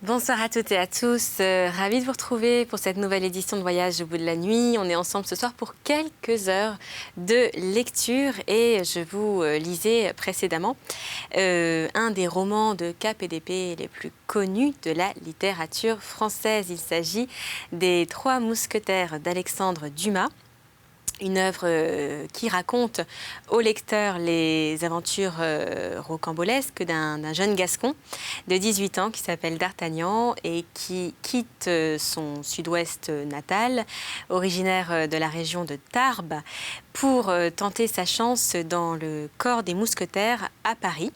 Bonsoir à toutes et à tous, ravie de vous retrouver pour cette nouvelle édition de Voyage au bout de la nuit. On est ensemble ce soir pour quelques heures de lecture et je vous lisais précédemment un des romans de Cap et d'épée les plus connus de la littérature française. Il s'agit des Trois Mousquetaires d'Alexandre Dumas. Une œuvre qui raconte au lecteur les aventures rocambolesques d'un jeune Gascon de 18 ans qui s'appelle D'Artagnan et qui quitte son sud-ouest natal, originaire de la région de Tarbes, pour tenter sa chance dans le corps des mousquetaires à Paris.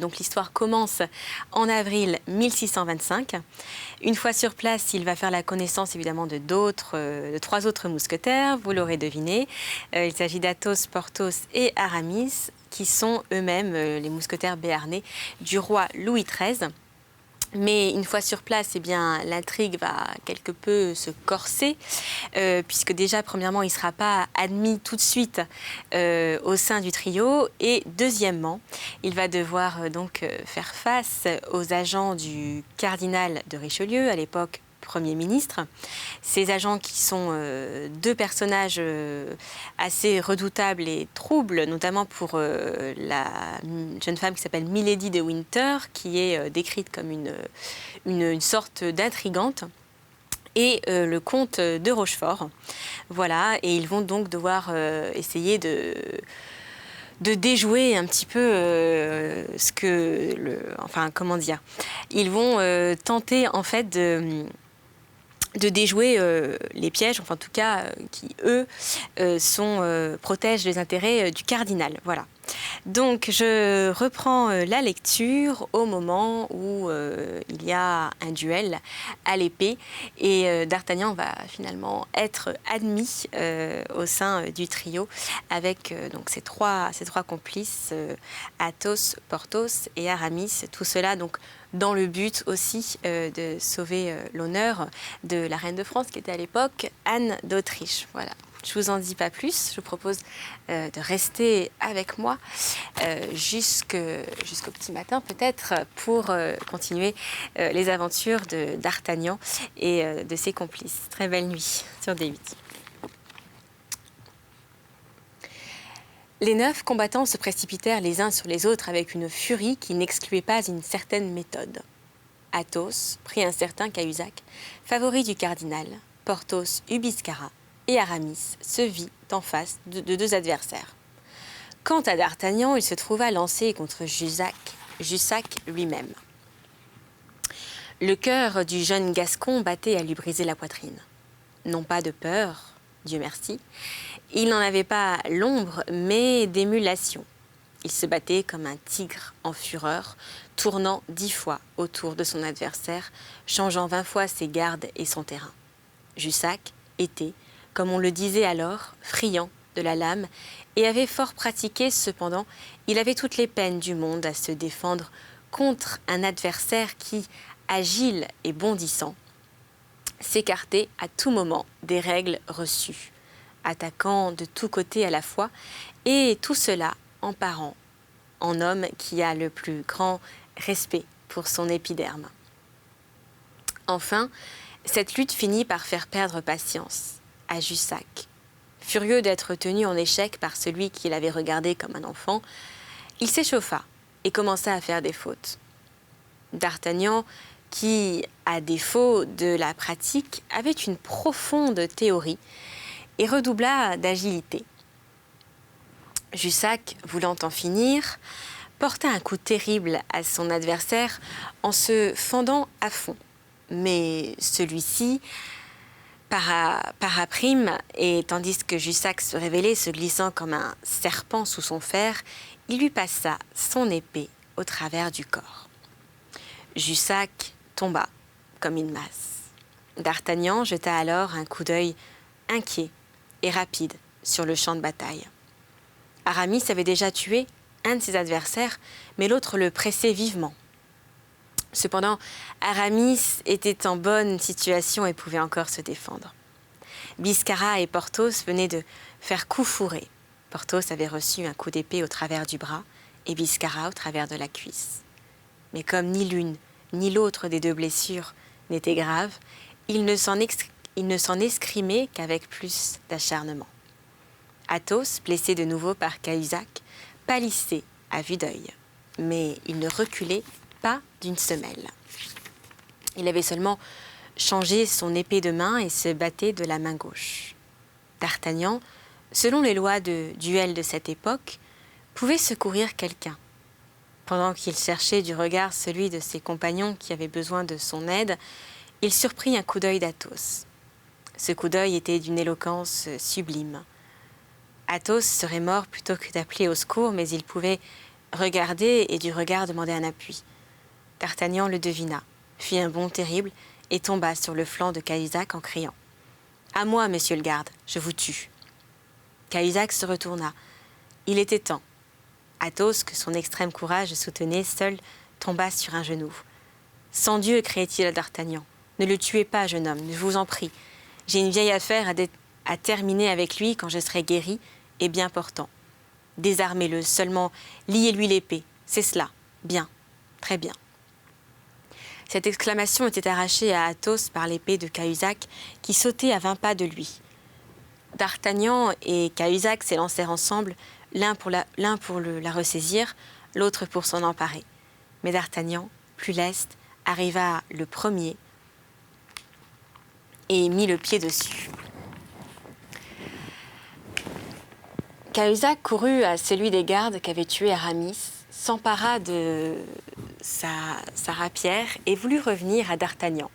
Donc l'histoire commence en avril 1625. Une fois sur place, il va faire la connaissance évidemment de trois autres mousquetaires, vous l'aurez deviné. Il s'agit d'Athos, Porthos et Aramis, qui sont eux-mêmes les mousquetaires béarnais du roi Louis XIII. Mais une fois sur place, eh bien, l'intrigue va quelque peu se corser, puisque déjà, premièrement, il ne sera pas admis tout de suite au sein du trio. Et deuxièmement, il va devoir donc faire face aux agents du cardinal de Richelieu, à l'époque Premier ministre. Ces agents qui sont deux personnages assez redoutables et troubles, notamment pour la jeune femme qui s'appelle Milady de Winter, qui est décrite comme une sorte d'intrigante, et le comte de Rochefort. Voilà, et ils vont donc devoir essayer de déjouer un petit peu comment dire. Ils vont tenter en fait de déjouer les pièges, enfin en tout cas qui, eux, protègent les intérêts du cardinal. Voilà. Donc je reprends la lecture au moment où il y a un duel à l'épée et D'Artagnan va finalement être admis au sein du trio avec donc ses trois complices, Athos, Porthos et Aramis. Tout cela donc dans le but aussi de sauver l'honneur de la reine de France qui était à l'époque Anne d'Autriche. Voilà. Je ne vous en dis pas plus, je vous propose de rester avec moi jusqu'au petit matin peut-être pour continuer les aventures de D'Artagnan et de ses complices. Très belle nuit sur D8. Les 9 combattants se précipitèrent les uns sur les autres avec une furie qui n'excluait pas une certaine méthode. Athos prit un certain Cahusac, favori du cardinal, Porthos eut Biscarat, et Aramis se vit en face de deux adversaires. Quant à D'Artagnan, il se trouva lancé contre Jussac lui-même. Le cœur du jeune Gascon battait à lui briser la poitrine. Non pas de peur, Dieu merci, il n'en avait pas l'ombre, mais d'émulation. Il se battait comme un tigre en fureur, tournant 10 fois autour de son adversaire, changeant 20 fois ses gardes et son terrain. Jussac était, comme on le disait alors, friand de la lame et avait fort pratiqué, cependant, il avait toutes les peines du monde à se défendre contre un adversaire qui, agile et bondissant, s'écartait à tout moment des règles reçues, attaquant de tous côtés à la fois, et tout cela en parent, en homme qui a le plus grand respect pour son épiderme. Enfin, cette lutte finit par faire perdre patience à Jussac. Furieux d'être tenu en échec par celui qui l'avait regardé comme un enfant, il s'échauffa et commença à faire des fautes. D'Artagnan, qui, à défaut de la pratique, avait une profonde théorie et redoubla d'agilité. Jussac, voulant en finir, porta un coup terrible à son adversaire en se fendant à fond. Mais celui-ci paraprime, et tandis que Jussac se révélait se glissant comme un serpent sous son fer, il lui passa son épée au travers du corps. Jussac tomba comme une masse. D'Artagnan jeta alors un coup d'œil inquiet et rapide sur le champ de bataille. Aramis avait déjà tué un de ses adversaires, mais l'autre le pressait vivement. Cependant, Aramis était en bonne situation et pouvait encore se défendre. Biscarat et Porthos venaient de faire coup fourré. Porthos avait reçu un coup d'épée au travers du bras et Biscarat au travers de la cuisse. Mais comme ni l'une ni l'autre des deux blessures n'était grave, il ne s'en escrimait qu'avec plus d'acharnement. Athos, blessé de nouveau par Cahusac, pâlissait à vue d'œil, mais il ne reculait pas d'une semelle. Il avait seulement changé son épée de main et se battait de la main gauche. D'Artagnan, selon les lois de duel de cette époque, pouvait secourir quelqu'un. Pendant qu'il cherchait du regard celui de ses compagnons qui avait besoin de son aide, il surprit un coup d'œil d'Athos. Ce coup d'œil était d'une éloquence sublime. Athos serait mort plutôt que d'appeler au secours, mais il pouvait regarder et du regard demander un appui. D'Artagnan le devina, fit un bond terrible et tomba sur le flanc de Cahusac en criant « À moi, monsieur le garde, je vous tue !» Cahusac se retourna. Il était temps. Athos, que son extrême courage soutenait, seul tomba sur un genou. « Sans Dieu, criait-il à D'Artagnan, ne le tuez pas, jeune homme, je vous en prie. J'ai une vieille affaire à terminer avec lui quand je serai guéri et bien portant. Désarmez-le, seulement liez-lui l'épée, c'est cela. Bien, très bien. » Cette exclamation était arrachée à Athos par l'épée de Cahusac qui sautait à 20 pas de lui. D'Artagnan et Cahusac s'élancèrent ensemble, l'un pour la ressaisir, l'autre pour s'en emparer. Mais D'Artagnan, plus leste, arriva le premier et mit le pied dessus. Cahusac courut à celui des gardes qu'avait tué Aramis, s'empara de sa rapière et voulut revenir à D'Artagnan.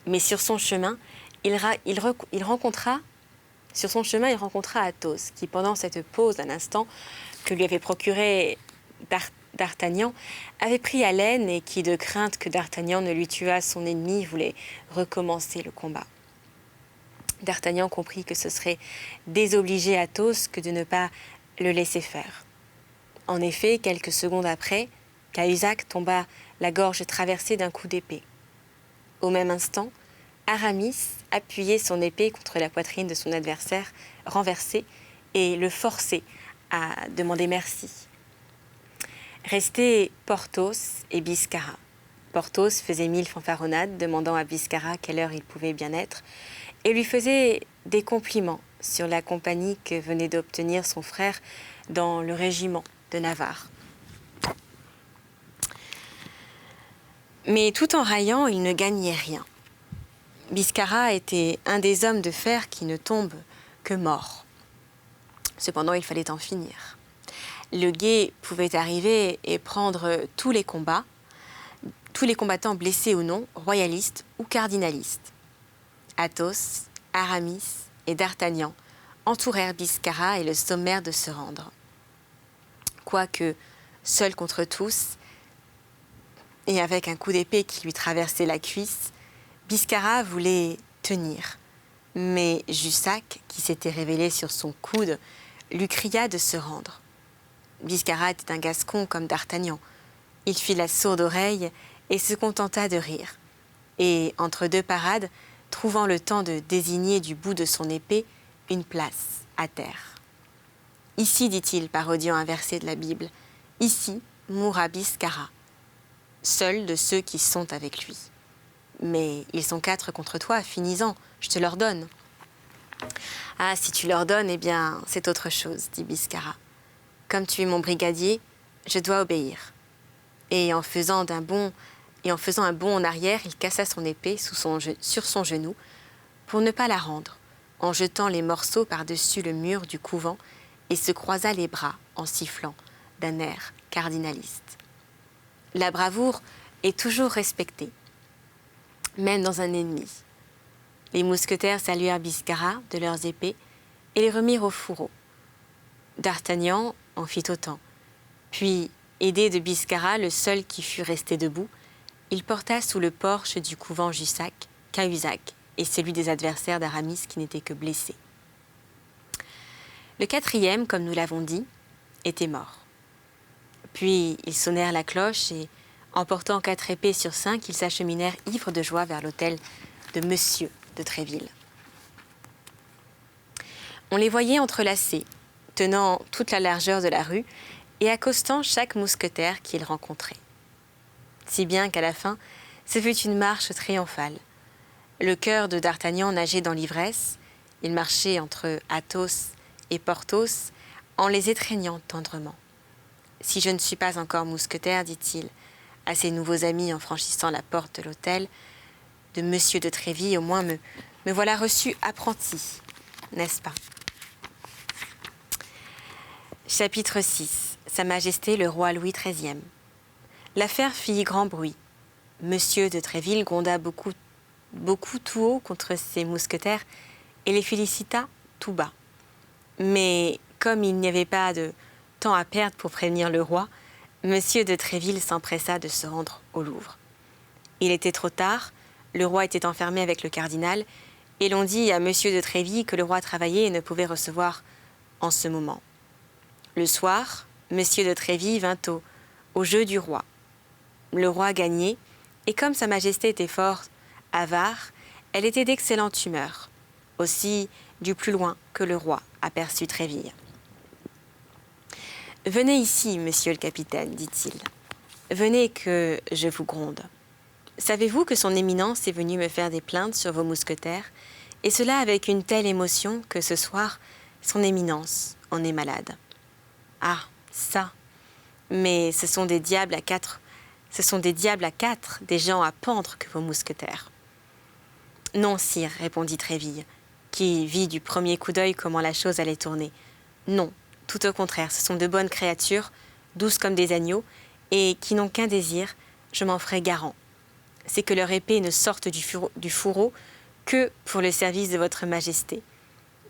Mais sur son chemin, il rencontra Athos, qui, pendant cette pause d'un instant que lui avait procuré D'Artagnan, avait pris haleine et qui, de crainte que D'Artagnan ne lui tuât son ennemi, voulait recommencer le combat. D'Artagnan comprit que ce serait désobliger Athos que de ne pas le laisser faire. En effet, quelques secondes après, Cahusac tomba la gorge traversée d'un coup d'épée. Au même instant, Aramis appuyait son épée contre la poitrine de son adversaire renversé et le forçait à demander merci. Restaient Porthos et Biscarat. Porthos faisait 1000 fanfaronnades, demandant à Biscarat quelle heure il pouvait bien être, et lui faisait des compliments sur la compagnie que venait d'obtenir son frère dans le régiment de Navarre. Mais tout en raillant, il ne gagnait rien. Biscarat était un des hommes de fer qui ne tombent que morts. Cependant, il fallait en finir. Le guet pouvait arriver et prendre tous les combattants blessés ou non, royalistes ou cardinalistes. Athos, Aramis et D'Artagnan entourèrent Biscarat et le sommèrent de se rendre. Quoique, seul contre tous, et avec un coup d'épée qui lui traversait la cuisse, Biscarat voulait tenir. Mais Jussac, qui s'était révélé sur son coude, lui cria de se rendre. Biscarat était un Gascon comme D'Artagnan. Il fit la sourde oreille et se contenta de rire. Et, entre deux parades, trouvant le temps de désigner du bout de son épée une place à terre. « Ici, dit-il, parodiant un verset de la Bible, « ici mourra Biscarat, seul de ceux qui sont avec lui. Mais ils sont 4 contre toi, finis-en, je te leur donne. » « Ah, si tu leur donnes, eh bien, c'est autre chose, dit Biscarat. Comme tu es mon brigadier, je dois obéir. » Et en faisant un bond en arrière, il cassa son épée sur son genou pour ne pas la rendre, en jetant les morceaux par-dessus le mur du couvent et se croisa les bras en sifflant d'un air cardinaliste. La bravoure est toujours respectée, même dans un ennemi. Les mousquetaires saluèrent Biscarat de leurs épées et les remirent au fourreau. D'Artagnan en fit autant. Puis, aidé de Biscarat, le seul qui fût resté debout, il porta sous le porche du couvent Jussac, Cahusac et celui des adversaires d'Aramis qui n'était que blessé. Le 4e, comme nous l'avons dit, était mort. Puis ils sonnèrent la cloche et, emportant 4 épées sur 5, ils s'acheminèrent ivres de joie vers l'hôtel de Monsieur de Tréville. On les voyait entrelacés, tenant toute la largeur de la rue et accostant chaque mousquetaire qu'ils rencontraient. Si bien qu'à la fin, Ce fut une marche triomphale. Le cœur de D'Artagnan nageait dans l'ivresse. Il marchait entre Athos et Porthos en les étreignant tendrement. « Si je ne suis pas encore mousquetaire, dit-il à ses nouveaux amis en franchissant la porte de l'hôtel de Monsieur de Tréville, au moins me voilà reçu apprenti, n'est-ce pas ?» Chapitre 6. Sa Majesté le roi Louis XIII. L'affaire fit grand bruit. Monsieur de Tréville gronda beaucoup tout haut contre ses mousquetaires et les félicita tout bas. Mais comme il n'y avait pas de temps à perdre pour prévenir le roi, Monsieur de Tréville s'empressa de se rendre au Louvre. Il était trop tard, le roi était enfermé avec le cardinal, et l'on dit à Monsieur de Tréville que le roi travaillait et ne pouvait recevoir en ce moment. Le soir, Monsieur de Tréville vint au jeu du roi. Le roi gagnait, et comme Sa Majesté était fort avare, elle était d'excellente humeur. Aussi, du plus loin que le roi aperçut Tréville. « Venez ici, monsieur le capitaine, dit-il. Venez que je vous gronde. Savez-vous que son éminence est venue me faire des plaintes sur vos mousquetaires, et cela avec une telle émotion que ce soir, son éminence en est malade. Ah, ça! Mais ce sont des diables à quatre, des gens à pendre que vos mousquetaires. » « Non, sire, répondit Tréville, qui vit du premier coup d'œil comment la chose allait tourner. Non, tout au contraire, ce sont de bonnes créatures, douces comme des agneaux, et qui n'ont qu'un désir, je m'en ferai garant. C'est que leur épée ne sorte du fourreau que pour le service de votre majesté.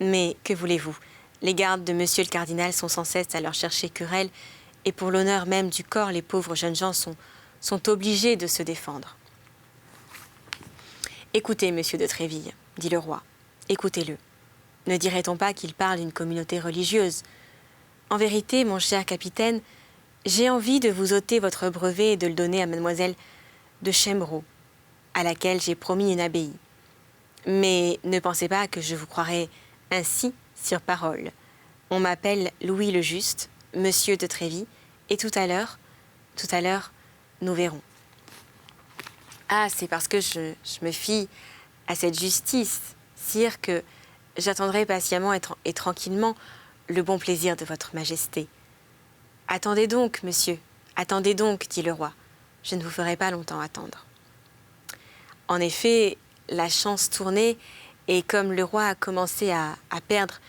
Mais que voulez-vous? Les gardes de monsieur le cardinal sont sans cesse à leur chercher querelle, et pour l'honneur même du corps, les pauvres jeunes gens sont obligés de se défendre. « Écoutez, monsieur de Tréville, dit le roi, écoutez-le. Ne dirait-on pas qu'il parle d'une communauté religieuse? En vérité, mon cher capitaine, j'ai envie de vous ôter votre brevet et de le donner à mademoiselle de Chemerault, à laquelle j'ai promis une abbaye. Mais ne pensez pas que je vous croirai ainsi sur parole. On m'appelle Louis le Juste, monsieur de Tréville, et tout à l'heure, nous verrons. » Ah, c'est parce que je me fie à cette justice, sire, que j'attendrai patiemment et tranquillement le bon plaisir de votre majesté. « Attendez donc, monsieur, attendez donc, dit le roi. Je ne vous ferai pas longtemps attendre. » En effet, la chance tournait, et comme le roi a commencé à perdre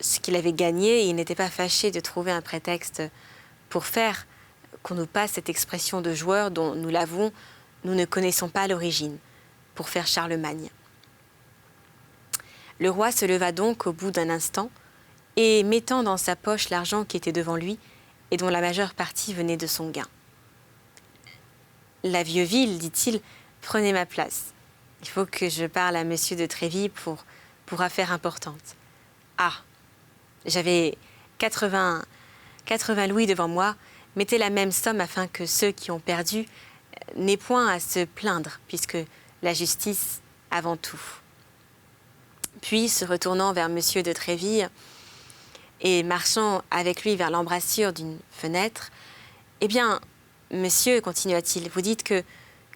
ce qu'il avait gagné, il n'était pas fâché de trouver un prétexte pour faire qu'on nous passe cette expression de joueur dont nous l'avons, nous ne connaissons pas l'origine, pour faire Charlemagne. Le roi se leva donc au bout d'un instant, et mettant dans sa poche l'argent qui était devant lui, et dont la majeure partie venait de son gain. « La Vieuville, dit-il, prenez ma place. Il faut que je parle à monsieur de Tréville pour affaire importante. Ah, j'avais 80 louis devant moi, mettez la même somme afin que ceux qui ont perdu n'aient point à se plaindre, puisque la justice avant tout. » Puis, se retournant vers monsieur de Tréville et marchant avec lui vers l'embrasure d'une fenêtre, « Eh bien, monsieur, continua-t-il, vous dites que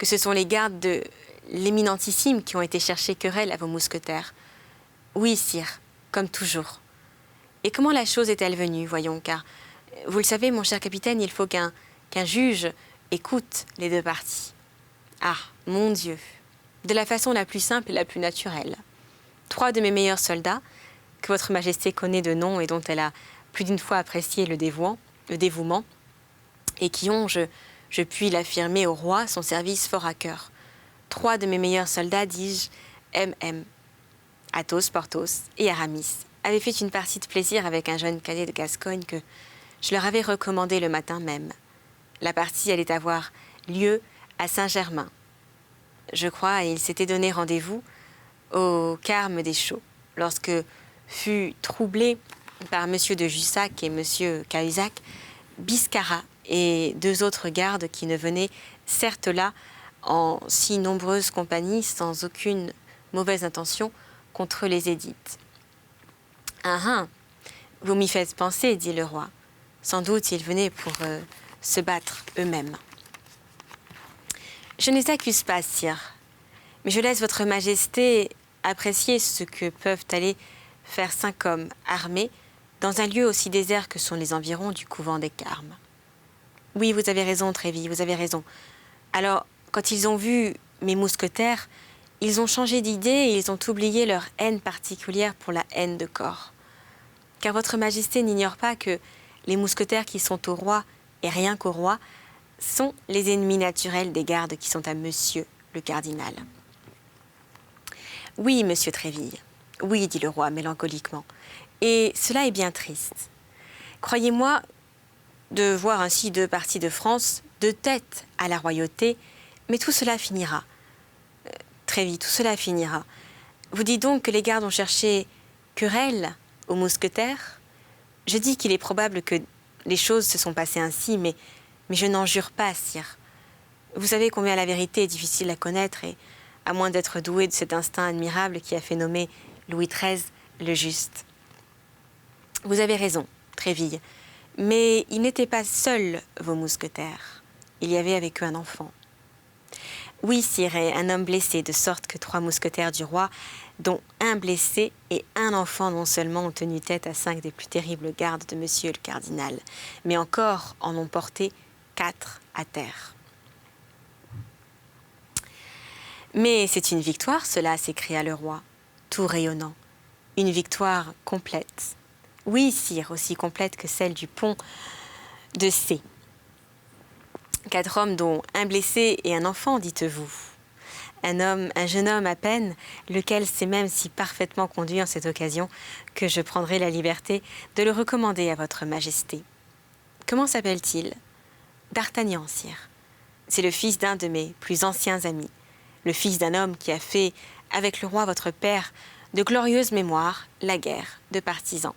ce sont les gardes de l'éminentissime qui ont été chercher querelle à vos mousquetaires. »« Oui, sire, comme toujours. »« Et comment la chose est-elle venue, voyons, car, vous le savez, mon cher capitaine, il faut qu'un juge écoute les deux parties. »« Ah, mon Dieu, de la façon la plus simple et la plus naturelle. 3 de mes meilleurs soldats, que votre majesté connaît de nom et dont elle a plus d'une fois apprécié le dévouement, et qui ont, je puis l'affirmer au roi, son service fort à cœur. 3 de mes meilleurs soldats, dis-je, MM, Athos, Porthos et Aramis, avaient fait une partie de plaisir avec un jeune cadet de Gascogne que je leur avais recommandé le matin même. La partie allait avoir lieu à Saint-Germain. Je crois, et ils s'étaient donné rendez-vous au Carme des Chaux, lorsque fut troublé par monsieur de Jussac et monsieur Cahuzac, Biscarat et 2 autres gardes qui ne venaient certes là en si nombreuse compagnie sans aucune mauvaise intention contre les édites. « Ah, vous m'y faites penser, dit le roi. Sans doute ils venaient pour se battre eux-mêmes. » Je ne les accuse pas, sire, mais je laisse votre majesté apprécier ce que peuvent aller faire 5 hommes armés dans un lieu aussi désert que sont les environs du couvent des Carmes. Oui, vous avez raison, Tréville, vous avez raison. Alors, quand ils ont vu mes mousquetaires, ils ont changé d'idée et ils ont oublié leur haine particulière pour la haine de corps. Car votre majesté n'ignore pas que les mousquetaires qui sont au roi, et rien qu'au roi, sont les ennemis naturels des gardes qui sont à monsieur le cardinal. Oui, monsieur Tréville, oui, dit le roi mélancoliquement, et cela est bien triste. Croyez-moi de voir ainsi 2 parties de France, de tête à la royauté, mais tout cela finira. Tréville, tout cela finira. Vous dites donc que les gardes ont cherché querelle aux mousquetaires? Je dis qu'il est probable que les choses se sont passées ainsi, mais je n'en jure pas, sire. Vous savez combien la vérité est difficile à connaître, et à moins d'être doué de cet instinct admirable qui a fait nommer Louis XIII le Juste. Vous avez raison, Tréville, mais ils n'étaient pas seuls, vos mousquetaires. Il y avait avec eux un enfant. Oui, sire, et un homme blessé, de sorte que 3 mousquetaires du roi, dont un blessé et un enfant non seulement ont tenu tête à 5 des plus terribles gardes de monsieur le cardinal, mais encore en ont porté 4 à terre. Mais c'est une victoire, cela, s'écria le roi, tout rayonnant. Une victoire complète. Oui, sire, aussi complète que celle du pont de C. 4 hommes, dont un blessé et un enfant, dites-vous. Un jeune homme à peine, lequel sait même si parfaitement conduit en cette occasion que je prendrai la liberté de le recommander à votre majesté. Comment s'appelle-t-il? D'Artagnan, sire. C'est le fils d'un de mes plus anciens amis, le fils d'un homme qui a fait, avec le roi votre père, de glorieuse mémoire, la guerre de partisans.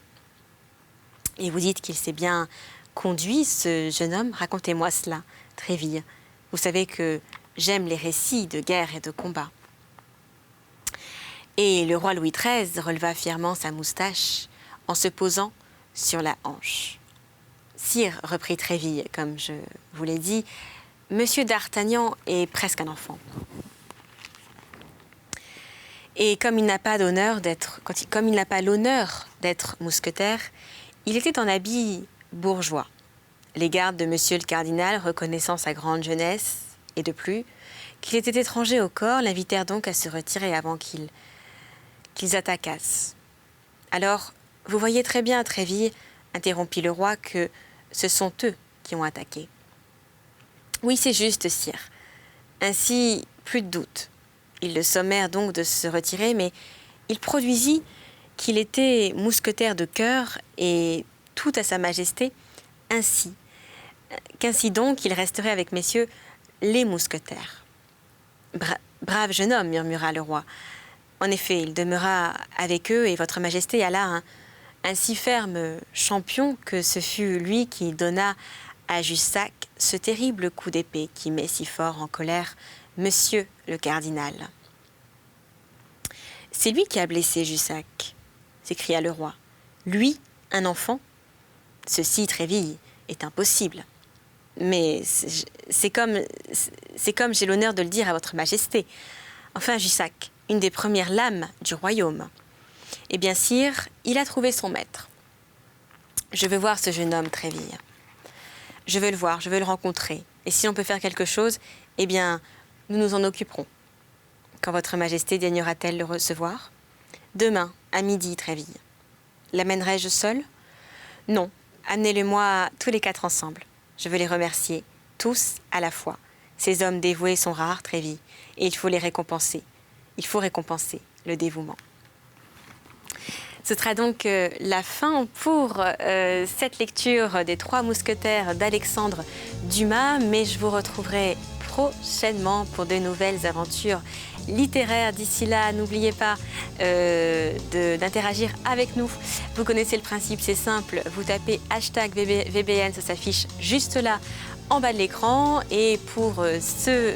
Et vous dites qu'il s'est bien conduit, ce jeune homme? Racontez-moi cela, Tréville. Vous savez que j'aime les récits de guerre et de combat. Et le roi Louis XIII releva fièrement sa moustache en se posant sur la hanche. Sire, reprit Tréville, comme je vous l'ai dit, monsieur d'Artagnan est presque un enfant. Et comme il n'a pas l'honneur d'être mousquetaire, il était en habit bourgeois. Les gardes de monsieur le cardinal, reconnaissant sa grande jeunesse, et de plus, qu'il était étranger au corps, l'invitèrent donc à se retirer avant qu'ils attaquassent. Alors, vous voyez très bien, Tréville, interrompit le roi, que ce sont eux qui ont attaqué. Oui, c'est juste, sire. Ainsi, plus de doute. Ils le sommèrent donc de se retirer, mais il produisit qu'il était mousquetaire de cœur et tout à sa majesté, qu'ainsi donc il resterait avec messieurs les mousquetaires. Brave jeune homme, murmura le roi. En effet, il demeura avec eux et votre majesté alla un si ferme champion que ce fut lui qui donna à Jussac ce terrible coup d'épée qui met si fort en colère monsieur le cardinal. C'est lui qui a blessé Jussac, s'écria le roi. Lui, un enfant? Ceci, Tréville, est impossible. Mais c'est comme j'ai l'honneur de le dire à votre majesté. Enfin, Jussac, une des premières lames du royaume. Eh bien, sire, il a trouvé son maître. Je veux voir ce jeune homme, Tréville. Je veux le voir, je veux le rencontrer. Et si on peut faire quelque chose, eh bien, nous nous en occuperons. Quand votre majesté daignera-t-elle le recevoir? Demain, à midi, Tréville. L'amènerai-je seul? Non, amenez-le-moi tous les 4 ensemble. Je veux les remercier, tous à la fois. Ces hommes dévoués sont rares, Tréville, et il faut les récompenser. Il faut récompenser le dévouement. Ce sera donc la fin pour cette lecture des 3 mousquetaires d'Alexandre Dumas, mais je vous retrouverai prochainement pour de nouvelles aventures littéraires. D'ici là, n'oubliez pas d'interagir avec nous. Vous connaissez le principe, c'est simple. Vous tapez hashtag VBN, ça s'affiche juste là en bas de l'écran. Et pour ceux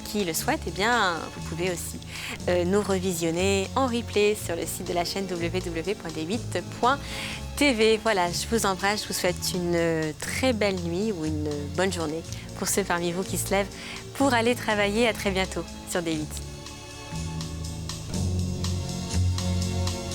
qui le souhaitent, eh bien, vous pouvez aussi nous revisionner en replay sur le site de la chaîne www.d8.tv. Voilà, je vous embrasse, je vous souhaite une très belle nuit ou une bonne journée pour ceux parmi vous qui se lèvent pour aller travailler. À très bientôt sur D8.